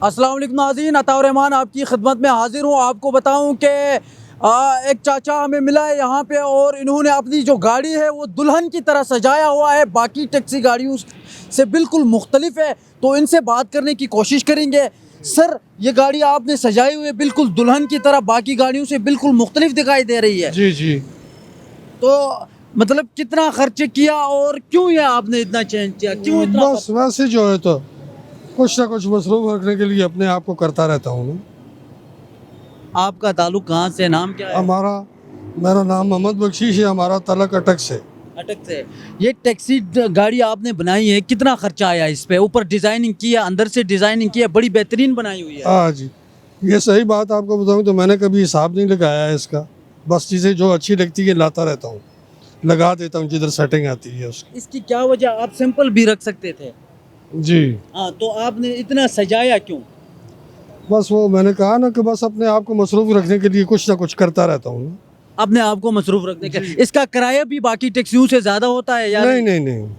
अस्सलाम वालेकुम नाज़रीन, अताउर रहमान आपकी खिदमत में हाजिर हूँ। आपको बताऊँ कि एक चाचा हमें मिला है यहाँ पे और इन्होंने अपनी जो गाड़ी है वो दुल्हन की तरह सजाया हुआ है, बाकी टैक्सी गाड़ियों से बिल्कुल मुख्तलिफ है। तो इनसे बात करने की कोशिश करेंगे। सर, ये गाड़ी आपने सजाई हुई है बिल्कुल दुल्हन की तरह, बाकी गाड़ियों से बिल्कुल मुख्तलिफ दिखाई दे रही है। जी जी। तो मतलब कितना खर्च किया और क्यों ये आपने इतना चेंज किया, क्यों इतना बस वैसे जो है तो कुछ ना कुछ मसरूफ रखने के लिए अपने आप को करता रहता हूँ मैं। आपका ताल्लुक कहाँ से, नाम क्या है? मेरा नाम मोहम्मद बख्शीश है, हमारा तलक अटक से। अटक से। ये टैक्सी गाड़ी आपने बनाई है, कितना खर्चा आया इस पे? ऊपर डिजाइनिंग की है, अंदर से डिजाइनिंग की है, बड़ी बेहतरीन बनाई हुई है। हाँ जी, ये सही बात आपको बताऊँ तो मैंने कभी हिसाब नहीं लगाया है इसका, बस चीज़ें जो अच्छी लगती है लाता रहता हूँ, लगा देता हूँ जिधर सेटिंग आती है उसकी। इसकी क्या वजह, आप सिंपल भी रख सकते थे। जी, हाँ, तो आपने इतना सजाया क्यों? बस वो मैंने कहा ना कि बस अपने आप को मसरूफ रखने के लिए कुछ ना कुछ करता रहता हूँ ना। अपने आप को मसरूफ रखने का। इसका किराया भी बाकी टैक्सियों से ज्यादा होता है या नहीं नहीं नहीं।